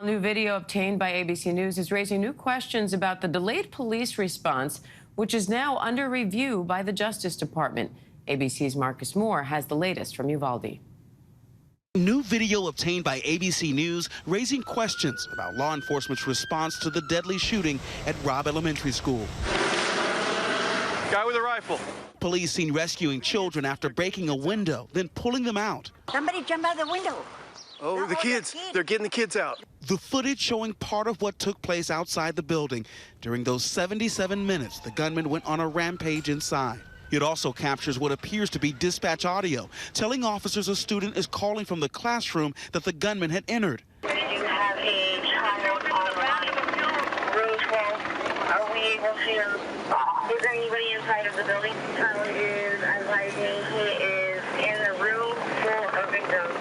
A new video obtained by ABC News is raising new questions about the delayed police response, which is now under review by the Justice Department. ABC's Marcus Moore has the latest from Uvalde. New video obtained by ABC News raising questions about law enforcement's response to the deadly shooting at Robb Elementary School. Guy with a rifle. Police seen rescuing children after breaking a window, then pulling them out. Somebody jump out the window. Oh, the kids. They're getting the kids out. The footage showing part of what took place outside the building. During those 77 minutes, the gunman went on a rampage inside. It also captures what appears to be dispatch audio, telling officers a student is calling from the classroom that the gunman had entered. We do have a child on row 12. Are we able to, is there anybody inside of the building? Child is advising he is in the room full of victims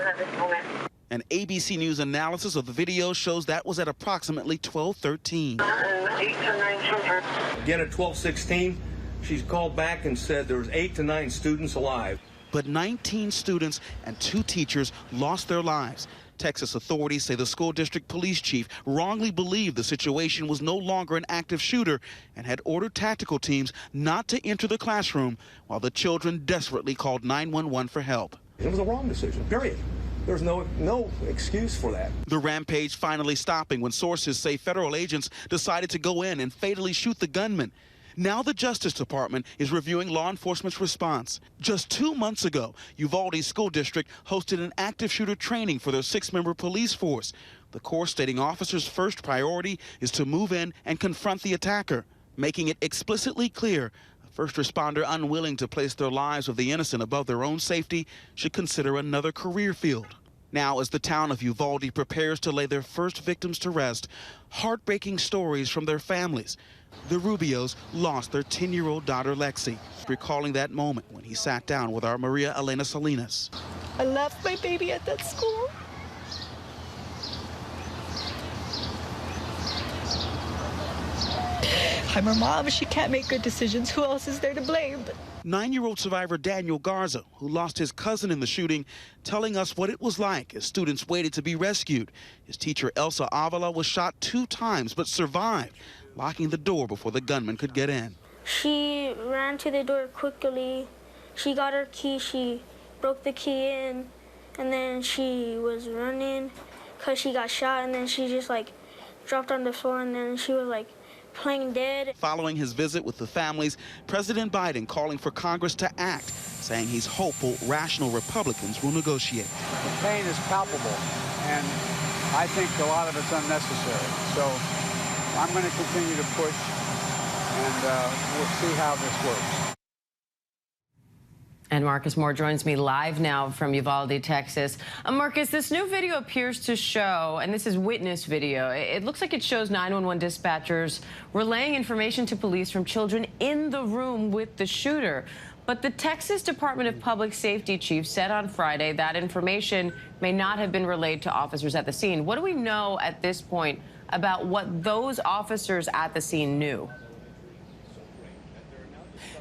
at this moment. An ABC News analysis of the video shows that was at approximately 12:13. 8 to 9 children. Again at 12:16, she's called back and said there was 8 to 9 students alive. But 19 students and 2 teachers lost their lives. Texas authorities say the school district police chief wrongly believed the situation was no longer an active shooter and had ordered tactical teams not to enter the classroom while the children desperately called 911 for help. It was a wrong decision, period. There's no excuse for that. The rampage finally stopping when sources say federal agents decided to go in and fatally shoot the gunman. Now the Justice Department is reviewing law enforcement's response. Just 2 months ago, Uvalde School District hosted an active shooter training for their 6-member police force. The Corps stating officers' first priority is to move in and confront the attacker, making it explicitly clear a first responder unwilling to place their lives of the innocent above their own safety should consider another career field. Now, as the town of Uvalde prepares to lay their first victims to rest, heartbreaking stories from their families. The Rubios lost their 10-year-old daughter, Lexi, recalling that moment when he sat down with our Maria Elena Salinas. I left my baby at that school. I'm her mom. She can't make good decisions. Who else is there to blame? 9-year-old survivor Daniel Garza, who lost his cousin in the shooting, telling us what it was like as students waited to be rescued. His teacher, Elsa Avila, was shot 2 times but survived, locking the door before the gunman could get in. She ran to the door quickly. She got her key. She broke the key in, and then she was running because she got shot, and then she just like dropped on the floor, and then she was like playing dead. Following his visit with the families, President Biden calling for Congress to act, saying he's hopeful rational Republicans will negotiate. The pain is palpable, and I think a lot of it's unnecessary. So I'm going to continue to push, and we'll see how this works. And Marcus Moore joins me live now from Uvalde, Texas. Marcus, this new video appears to show, and this is witness video, it looks like it shows 911 dispatchers relaying information to police from children in the room with the shooter. But the Texas Department of Public Safety chief said on Friday that information may not have been relayed to officers at the scene. What do we know at this point about what those officers at the scene knew?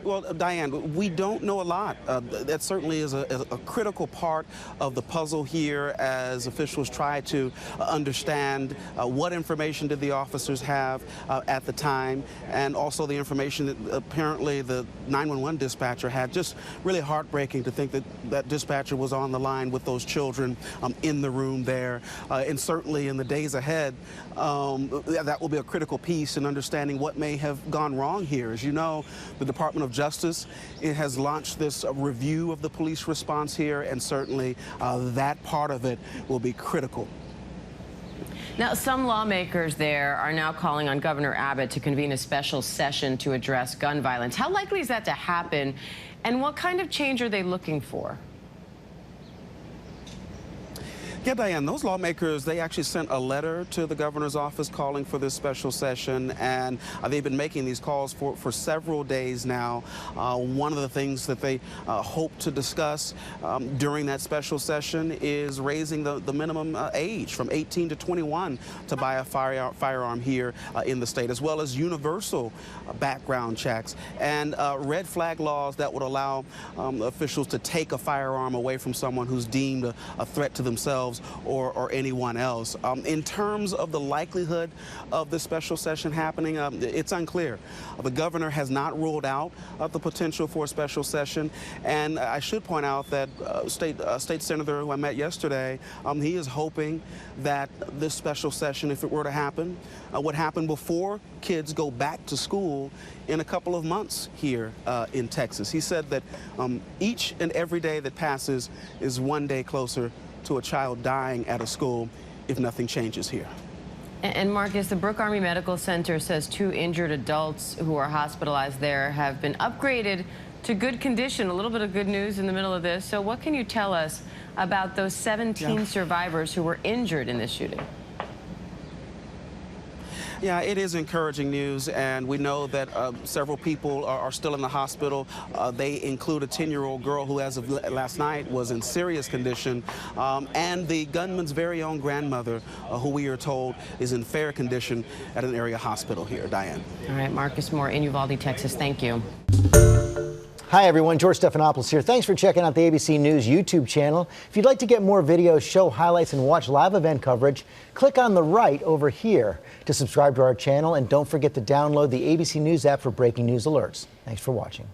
Well, Diane, we don't know a lot. That certainly is a critical part of the puzzle here as officials try to understand what information did the officers have at the time, and also the information that apparently the 911 dispatcher had. Just really heartbreaking to think that that dispatcher was on the line with those children in the room there. And certainly in the days ahead, that will be a critical piece in understanding what may have gone wrong here. As you know, the Department of Justice, it has launched this review of the police response here, and certainly that part of it will be critical. Now, some lawmakers there are now calling on Governor Abbott to convene a special session to address gun violence. How likely is that to happen, and what kind of change are they looking for? Yeah, Diane, those lawmakers, they actually sent a letter to the governor's office calling for this special session, and they've been making these calls for several days now. One of the things that they hope to discuss during that special session is raising the minimum age from 18 to 21 to buy a firearm here in the state, as well as universal background checks and red flag laws that would allow officials to take a firearm away from someone who's deemed a threat to themselves themselves or anyone else. In terms of the likelihood of the special session happening, it's unclear. The governor has not ruled out the potential for a special session, and I should point out that State Senator who I met yesterday, he is hoping that this special session, if it were to happen, would happen before kids go back to school in a couple of months here in Texas. He said that each and every day that passes is one day closer to a child dying at a school if nothing changes here. And Marcus, the Brooke Army Medical Center says 2 injured adults who are hospitalized there have been upgraded to good condition. A little bit of good news in the middle of this. So what can you tell us about those 17 survivors who were injured in this shooting? Yeah, it is encouraging news, and we know that several people are still in the hospital. They include a 10-year-old girl who, as of last night, was in serious condition, and the gunman's very own grandmother, who we are told is in fair condition at an area hospital here. Diane. All right, Marcus Moore in Uvalde, Texas. Thank you. Hi, everyone. George Stephanopoulos here. Thanks for checking out the ABC News YouTube channel. If you'd like to get more videos, show highlights, and watch live event coverage, click on the right over here to subscribe to our channel. And don't forget to download the ABC News app for breaking news alerts. Thanks for watching.